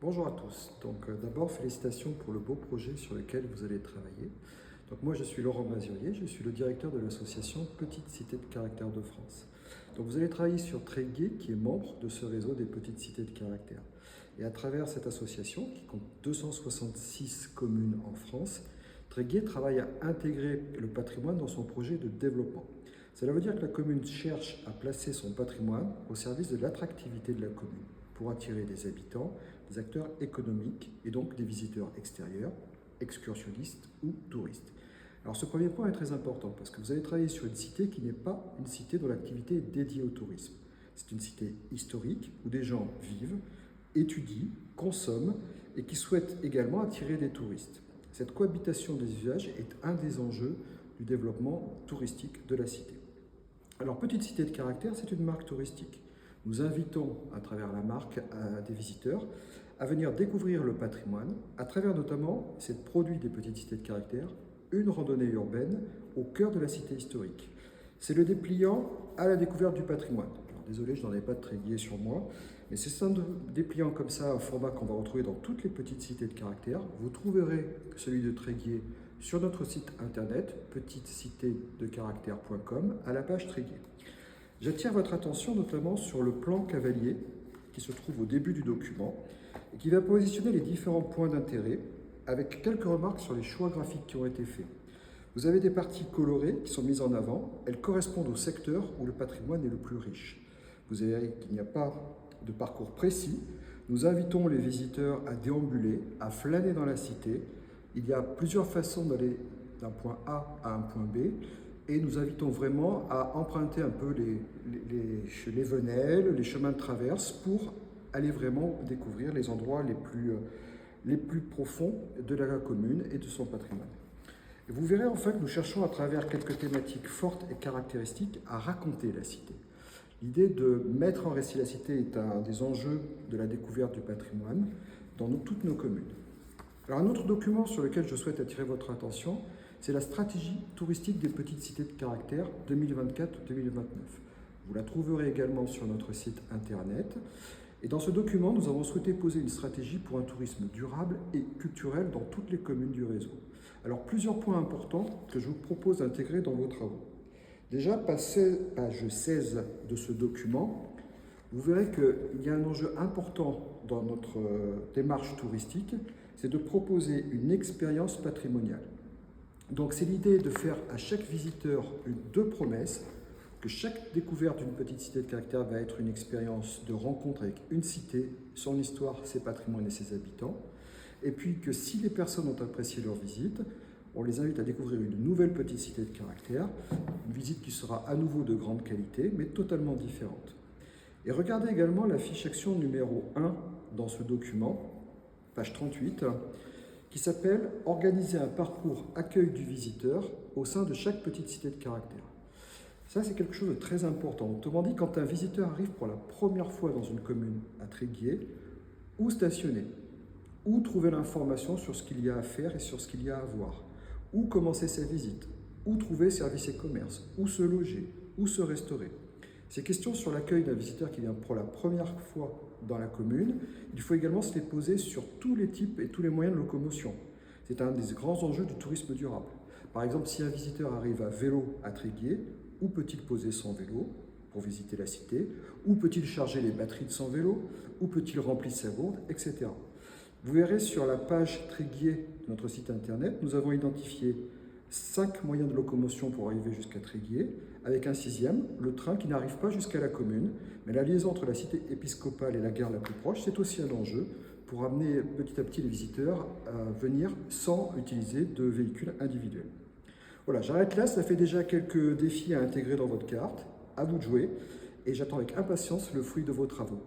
Bonjour à tous. D'abord, félicitations pour le beau projet sur lequel vous allez travailler. Moi, je suis Laurent Mazurier, je suis le directeur de l'association Petites Cités de Caractère de France. Vous allez travailler sur Tréguier, qui est membre de ce réseau des Petites Cités de Caractère. Et à travers cette association, qui compte 266 communes en France, Tréguier travaille à intégrer le patrimoine dans son projet de développement. Cela veut dire que la commune cherche à placer son patrimoine au service de l'attractivité de la commune, pour attirer des habitants, des acteurs économiques et donc des visiteurs extérieurs, excursionnistes ou touristes. Alors ce premier point est très important parce que vous allez travailler sur une cité qui n'est pas une cité dont l'activité est dédiée au tourisme. C'est une cité historique où des gens vivent, étudient, consomment et qui souhaitent également attirer des touristes. Cette cohabitation des usages est un des enjeux du développement touristique de la cité. Alors Petite Cité de Caractère, c'est une marque touristique. Nous invitons à travers la marque des visiteurs à venir découvrir le patrimoine à travers notamment cette produit des Petites Cités de Caractère, une randonnée urbaine au cœur de la cité historique. C'est le dépliant à la découverte du patrimoine. Alors, désolé, je n'en ai pas de Tréguier sur moi, mais c'est un dépliant comme ça, un format qu'on va retrouver dans toutes les Petites Cités de Caractère. Vous trouverez celui de Tréguier sur notre site internet petitecitédecaractère.com à la page Tréguier. J'attire votre attention notamment sur le plan cavalier qui se trouve au début du document et qui va positionner les différents points d'intérêt avec quelques remarques sur les choix graphiques qui ont été faits. Vous avez des parties colorées qui sont mises en avant. Elles correspondent au secteur où le patrimoine est le plus riche. Vous verrez qu'il n'y a pas de parcours précis. Nous invitons les visiteurs à déambuler, à flâner dans la cité. Il y a plusieurs façons d'aller d'un point A à un point B. Et nous invitons vraiment à emprunter un peu les venelles, les chemins de traverse pour aller vraiment découvrir les endroits les plus profonds de la commune et de son patrimoine. Et vous verrez enfin que nous cherchons à travers quelques thématiques fortes et caractéristiques à raconter la cité. L'idée de mettre en récit la cité est un des enjeux de la découverte du patrimoine dans toutes nos communes. Alors un autre document sur lequel je souhaite attirer votre attention, c'est la stratégie touristique des Petites Cités de Caractère 2024-2029. Vous la trouverez également sur notre site internet. Et dans ce document, nous avons souhaité poser une stratégie pour un tourisme durable et culturel dans toutes les communes du réseau. Alors plusieurs points importants que je vous propose d'intégrer dans vos travaux. Déjà, page 16 de ce document, vous verrez qu'il y a un enjeu important dans notre démarche touristique, c'est de proposer une expérience patrimoniale. Donc c'est l'idée de faire à chaque visiteur deux promesses, que chaque découverte d'une petite cité de caractère va être une expérience de rencontre avec une cité, son histoire, ses patrimoines et ses habitants, et puis que si les personnes ont apprécié leur visite, on les invite à découvrir une nouvelle petite cité de caractère, une visite qui sera à nouveau de grande qualité, mais totalement différente. Et regardez également la fiche action numéro 1 dans ce document, page 38, qui s'appelle « Organiser un parcours accueil du visiteur au sein de chaque petite cité de caractère ». Ça, c'est quelque chose de très important. Autrement dit, quand un visiteur arrive pour la première fois dans une commune à Tréguier, où stationner, où trouver l'information sur ce qu'il y a à faire et sur ce qu'il y a à voir, où commencer sa visite, où trouver services et commerces, où se loger, où se restaurer. Ces questions sur l'accueil d'un visiteur qui vient pour la première fois dans la commune, il faut également se les poser sur tous les types et tous les moyens de locomotion. C'est un des grands enjeux du tourisme durable. Par exemple, si un visiteur arrive à vélo à Tréguier, où peut-il poser son vélo pour visiter la cité? Où peut-il charger les batteries de son vélo? Où peut-il remplir sa gourde, etc. Vous verrez sur la page Tréguier de notre site internet, nous avons identifié 5 moyens de locomotion pour arriver jusqu'à Tréguier, avec un 6e, le train qui n'arrive pas jusqu'à la commune, mais la liaison entre la cité épiscopale et la gare la plus proche, c'est aussi un enjeu pour amener petit à petit les visiteurs à venir sans utiliser de véhicules individuels. Voilà, j'arrête là, ça fait déjà quelques défis à intégrer dans votre carte, à vous de jouer, et j'attends avec impatience le fruit de vos travaux.